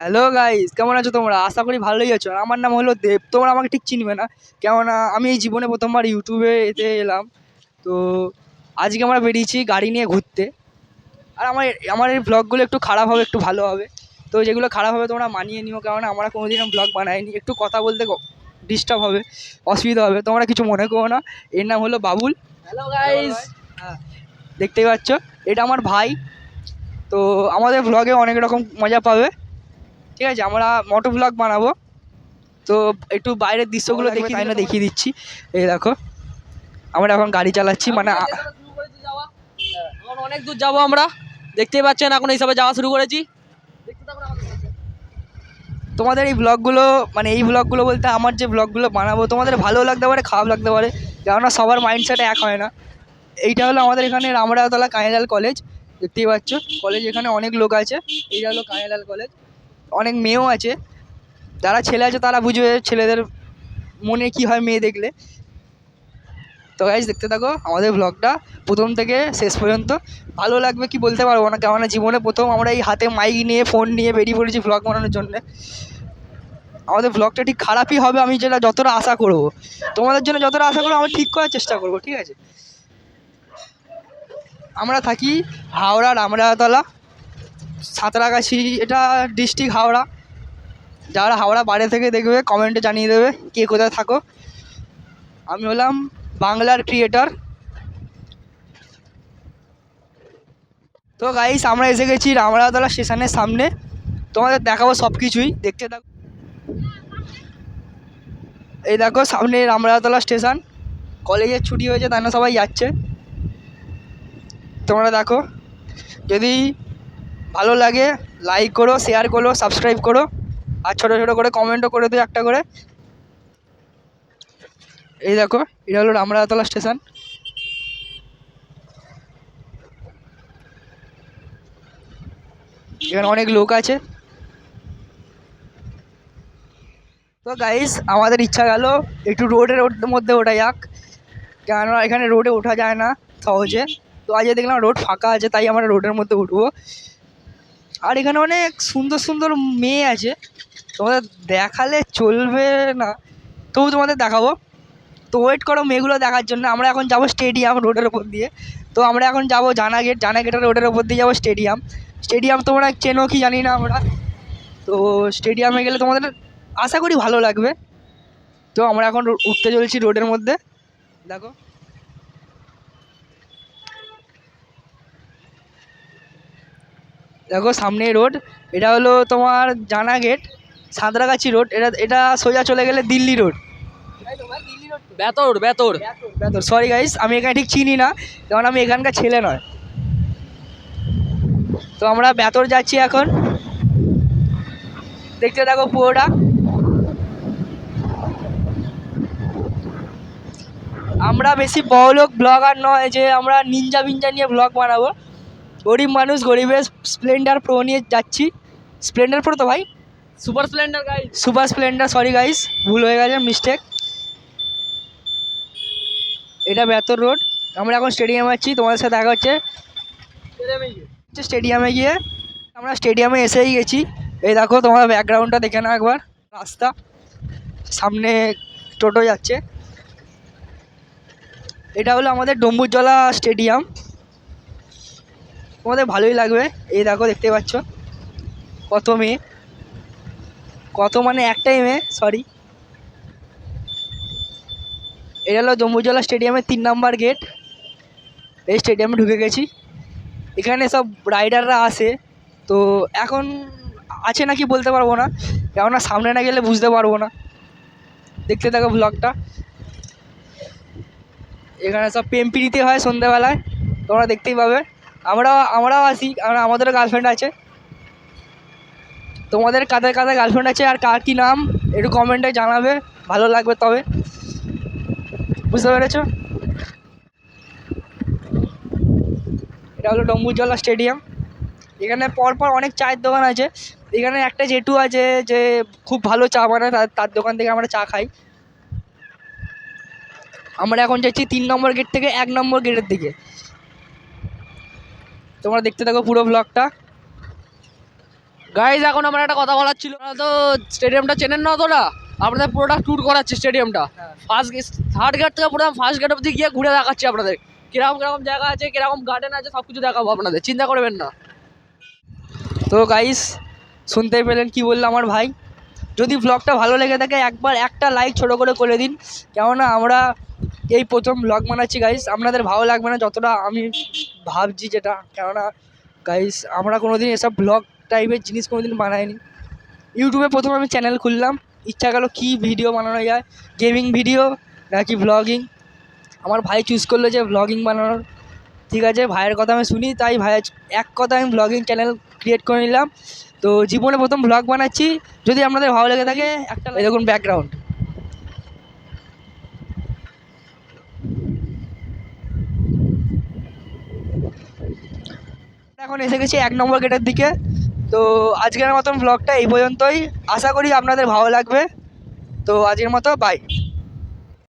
Hello guys, কেমন আছো তোমরা? আশা করি ভালোই আছো। আমার নাম হলো দেব। তোমরা আমাকে ঠিক চিনবে না, কেননা আমি এই জীবনে প্রথমবার ইউটিউবে এতে এলাম। তো আজকে আমরা বেরিয়েছি গাড়ি নিয়ে ঘুরতে। আর আমার আমার এই ব্লগগুলো একটু খারাপ হবে, একটু ভালো হবে। তো যেগুলো খারাপ হবে তোমরা মানিয়ে নিও, কেননা আমরা কোনোদিনও ব্লগ বানাইনি। একটু কথা বলতে ডিস্টার্ব হবে, অসুবিধা হবে, তোমরা কিছু মনে করো না। এর নাম হলো বাবুল। Hello guys. হ্যাঁ, দেখতেই পাচ্ছ, এটা আমার ভাই। তো আমাদের ব্লগে অনেক রকম মজা পাবে। ঠিক আছে, আমরা মোটো ব্লগ বানাবো। তো একটু বাইরের দৃশ্যগুলো দেখি, তাই না দেখিয়ে দিচ্ছি। এই দেখো, আমরা এখন গাড়ি চালাচ্ছি, মানে এখন অনেক দূর যাবো আমরা, দেখতেই পাচ্ছেন। এখন এইসবে যাওয়া শুরু করেছি। তোমাদের এই ব্লগগুলো, মানে এই ব্লগগুলো বলতে আমার যে ব্লগগুলো বানাবো তোমাদের ভালো লাগতে পারে, খারাপ লাগতে পারে, কেননা সবার মাইন্ডসেট এক হয় না। এইটা হলো আমাদের এখানে রামরাতলা কাঁইলাল কলেজ। দেখতেই পাচ্ছ কলেজ, এখানে অনেক লোক আছে। এইটা হলো কাঁইলাল কলেজ, অনেক মেয়েও আছে। যারা ছেলে আছে তারা বুঝবে ছেলেদের মনে কি হয় মেয়ে দেখলে। তো গাইজ দেখতে থাকো আমাদের ব্লগটা প্রথম থেকে শেষ পর্যন্ত। ভালো লাগবে কি বলতে পারবো না, কেননা জীবনে প্রথম আমরা এই হাতে মাইক নিয়ে ফোন নিয়ে বেরিয়ে পড়েছি ব্লগ বানানোর জন্য। আমাদের ব্লগটা ঠিক খারাপই হবে, আমি যেটা যতটা আশা করব, তোমাদের জন্য যতটা আশা করবো আমি ঠিক করার চেষ্টা করব। ঠিক আছে, আমরা থাকি হাওড়া রামরাতলা, সাঁতরাগাছি, এটা ডিস্ট্রিক্ট হাওড়া। যারা হাওড়া বাইরে থেকে দেখবে কমেন্টে জানিয়ে দেবে কে কোথায় থাকো। আমি হলাম বাংলার ক্রিয়েটর। তো গাইস, আমরা এসে গেছি রামরাতলা স্টেশনের সামনে। তোমাদের দেখাবো সব কিছুই, দেখতে থাকো। এই দেখো সামনে রামরাতলা স্টেশন। কলেজের ছুটি হয়েছে তাই না সবাই যাচ্ছে। তোমরা দেখো, যদি ভালো লাগে লাইক করো, শেয়ার করো, সাবস্ক্রাইব করো, আর ছোটো ছোটো করে কমেন্টও করে দিও একটা করে। এই দেখো, এটা হলো রামরাতলা স্টেশন। এখানে অনেক লোক আছে। তো গাইস, আমাদের ইচ্ছা গেল একটু রোডের মধ্যে ওঠা যাক, কেননা এখানে রোডে ওঠা যায় না সহজে। তো আজকে দেখলাম রোড ফাঁকা আছে, তাই আমরা রোডের মধ্যে উঠবো। আর এখানে অনেক সুন্দর সুন্দর মেয়ে আছে, তোমাদের দেখালে চলবে না, তবু তোমাদের দেখাবো। তো ওয়েট করো মেয়েগুলো দেখার জন্য। আমরা এখন যাব স্টেডিয়াম রোডের ওপর দিয়ে। তো আমরা এখন যাব জানা গেটের রোডের ওপর দিয়ে যাবো স্টেডিয়াম। স্টেডিয়াম তোমরা চেনো কি জানি না আমরা। তো স্টেডিয়ামে গেলে তোমাদের আশা করি ভালো লাগবে। তো আমরা এখন উঠতে চলেছি রোডের মধ্যে। দেখো, দেখো সামনে রোড। এটা হলো তোমার জানা গেট, সাঁতরাগাছি রোড। এটা এটা সোজা চলে গেলে দিল্লি রোড। বেতর বেতর। বেতর, সরি গাইস, আমি এখানে ঠিক চিনি না, কারণ আমি এখানকার ছেলে নয়। তো আমরা বেতর যাচ্ছি এখন, দেখতে থাকো পুরোটা। আমরা বেশি বড়লোক ব্লগার নয় যে আমরা নিনজা বিনজা নিয়ে ব্লগ বানাবো। গরিব মানুষ, গরিবের স্প্লেন্ডার প্রো নিয়ে যাচ্ছি। স্প্লেন্ডার প্রো তো ভাই, super Splendor guys. Super Splendor, sorry guys, ভুল হয়ে গেছে, মিস্টেক। এটা বেতর রোড। আমরা এখন স্টেডিয়ামে আছি, তোমাদের সাথে দেখা হচ্ছে স্টেডিয়ামে গিয়ে। আমরা স্টেডিয়ামে এসেই গেছি। এই দেখো তোমার ব্যাকগ্রাউন্ডটা দেখে নাও একবার। রাস্তা, সামনে টোটো যাচ্ছে। এটা হলো আমাদের ডম্বুরজলা স্টেডিয়াম, তোমাদের ভালোই লাগবে। এই দেখো দেখতে পাচ্ছ কত মেয়ে, কত মানে একটাই মেয়ে, সরি। এটা হলো ডম্বুরজলা স্টেডিয়ামের 3 নম্বর গেট। এই স্টেডিয়ামে ঢুকে গেছি। এখানে সব রাইডাররা আসে। তো এখন আছে নাকি বলতে পারবো না, কেননা সামনে না গেলে বুঝতে পারবো না। দেখতে থাকো ব্লগটা। এখানে সব প্রেম প্রীতি হয় সন্ধ্যেবেলায়, তোমরা দেখতেই পাবে। আমরাও আসি, কারণ আমাদেরও গার্লফ্রেন্ড আছে। তোমাদের কাদের কাদের গার্লফ্রেন্ড আছে আর কার কী নাম একটু কমেন্টে জানাবে, ভালো লাগবে তবে। বুঝতে পেরেছো? এটা হলো ডম্বুরজলা স্টেডিয়াম। এখানে পরপর অনেক চায়ের দোকান আছে। এখানে একটা জেঠু আছে যে খুব ভালো চা বানায়, তার দোকান থেকে আমরা চা খাই। আমরা এখন যাচ্ছি 3 নম্বর গেট থেকে 1 নম্বর গেটের দিকে। তোমরা দেখতে থাকো পুরো ব্লগটা। গাইজ এখন আমার একটা কথা বলার ছিল, আপনারা তো স্টেডিয়ামটা চেনেন না অতটা, আপনাদের পুরোটা ট্যুর করাচ্ছি স্টেডিয়ামটা। ফার্স্ট গেট, থার্ড গেট থেকে পুরো ফার্স্ট গেট অব্দি গিয়ে ঘুরে দেখাচ্ছি আপনাদের কিরকম কিরকম জায়গা আছে, কিরকম গার্ডেন আছে, সব কিছু দেখাবো আপনাদের, চিন্তা করবেন না। তো গাইস শুনতেই পেলেন কি বললো আমার ভাই। যদি ব্লগটা ভালো লেগে থাকে একবার একটা লাইক ছোটো করে দিন, কেননা আমরা এই প্রথম ব্লগ বানাচ্ছি গাইস, আপনাদের ভালো লাগবে না যতটা আমি ভাবছি যেটা, কেননা গাইস আমরা কোনোদিন এসব ব্লগ টাইপের জিনিস কোনোদিন বানাইনি। ইউটিউবে প্রথম আমি চ্যানেল খুললাম, ইচ্ছা গেলো কী ভিডিও বানানো যায়, গেমিং ভিডিও নাকি ব্লগিং। আমার ভাই চুজ করলো যে ব্লগিং বানানোর, ঠিক আছে ভাইয়ের কথা আমি শুনি, তাই ভাইয়ের এক কথা আমি ব্লগিং চ্যানেল ক্রিয়েট করে নিলাম। তো জীবনে প্রথম ব্লগ বানাচ্ছি, যদি আপনাদের ভালো লেগে থাকে একটা দেখুন ব্যাকগ্রাউন্ড। এখন এসে গেছি 1 নম্বর গেটের দিকে। তো আজকের মতন ব্লগটা এই পর্যন্তই, আশা করি আপনাদের ভালো লাগবে। তো আজকের মতো বাই।